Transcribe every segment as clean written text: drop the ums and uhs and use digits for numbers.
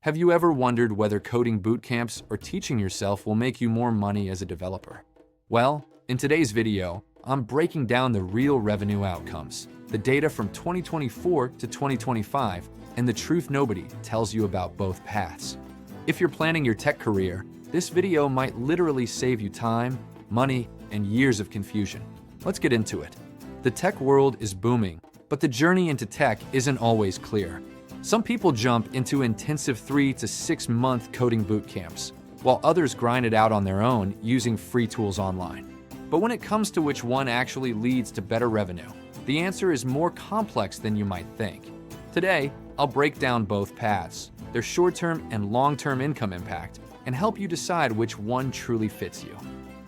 Have you ever wondered whether coding bootcamps or teaching yourself will make you more money as a developer? Well, in today's video, I'm breaking down the real revenue outcomes, the data from 2024 to 2025, and the truth nobody tells you about both paths. If you're planning your tech career, this video might literally save you time, money, and years of confusion. Let's get into it. The tech world is booming, but the journey into tech isn't always clear. Some people jump into intensive 3 to 6 month coding boot camps, while others grind it out on their own using free tools online. But when it comes to which one actually leads to better revenue, the answer is more complex than you might think. Today, I'll break down both paths, their short-term and long-term income impact, and help you decide which one truly fits you.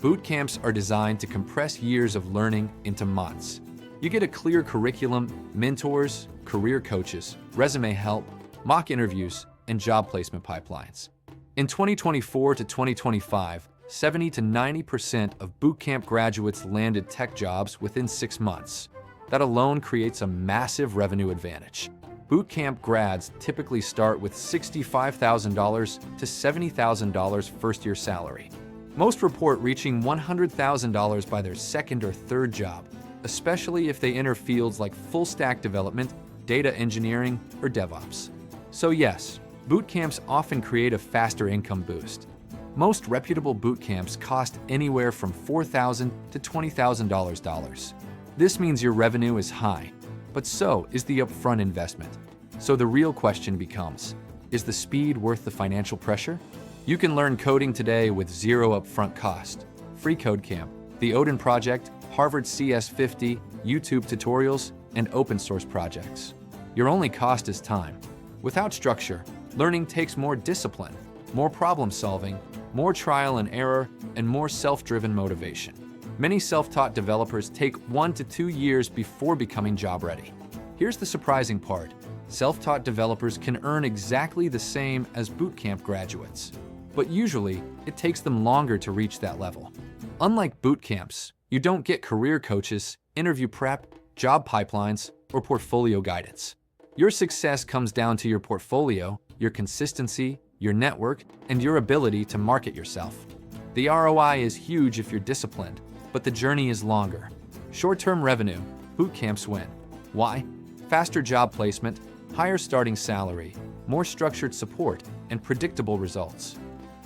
Boot camps are designed to compress years of learning into months. You get a clear curriculum, mentors, career coaches, resume help, mock interviews, and job placement pipelines. In 2024 to 2025, 70 to 90% of bootcamp graduates landed tech jobs within 6 months. That alone creates a massive revenue advantage. Bootcamp grads typically start with $65,000 to $70,000 first-year salary. Most report reaching $100,000 by their second or third job, especially if they enter fields like full-stack development, data engineering, or DevOps. So yes, boot camps often create a faster income boost. Most reputable boot camps cost anywhere from $4,000 to $20,000. This means your revenue is high, but so is the upfront investment. So the real question becomes, is the speed worth the financial pressure? You can learn coding today with zero upfront cost. Free Codecamp, the Odin Project, Harvard CS50, YouTube tutorials, and open source projects. Your only cost is time. Without structure, learning takes more discipline, more problem solving, more trial and error, and more self-driven motivation. Many self-taught developers take 1 to 2 years before becoming job ready. Here's the surprising part. Self-taught developers can earn exactly the same as bootcamp graduates, but usually it takes them longer to reach that level. Unlike bootcamps, you don't get career coaches, interview prep, job pipelines, or portfolio guidance. Your success comes down to your portfolio, your consistency, your network, and your ability to market yourself. The ROI is huge if you're disciplined, but the journey is longer. Short-term revenue, boot camps win. Why? Faster job placement, higher starting salary, more structured support, and predictable results.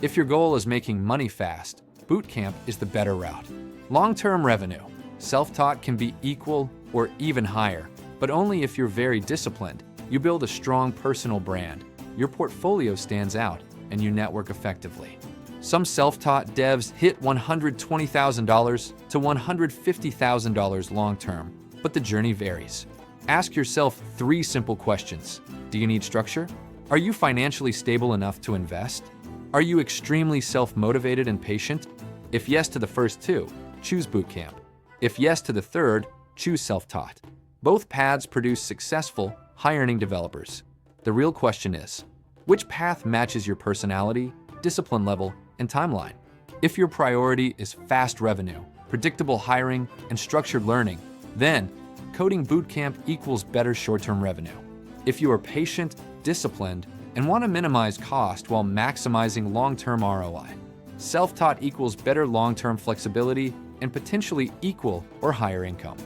If your goal is making money fast, boot camp is the better route. Long-term revenue, self-taught can be equal or even higher, but only if you're very disciplined. You build a strong personal brand, your portfolio stands out, and you network effectively. Some self-taught devs hit $120,000 to $150,000 long-term, but the journey varies. Ask yourself 3 simple questions. Do you need structure? Are you financially stable enough to invest? Are you extremely self-motivated and patient? If yes to the first 2, choose bootcamp. If yes to the third, choose self-taught. Both paths produce successful, high-earning developers. The real question is, which path matches your personality, discipline level, and timeline? If your priority is fast revenue, predictable hiring, and structured learning, then coding bootcamp equals better short-term revenue. If you are patient, disciplined, and want to minimize cost while maximizing long-term ROI, self-taught equals better long-term flexibility and potentially equal or higher income.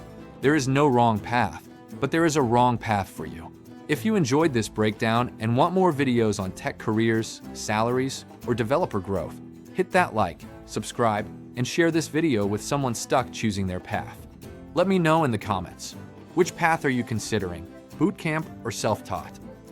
There is no wrong path, but there is a wrong path for you. If you enjoyed this breakdown and want more videos on tech careers, salaries, or developer growth, hit that like, subscribe, and share this video with someone stuck choosing their path. Let me know in the comments, which path are you considering, bootcamp or self-taught?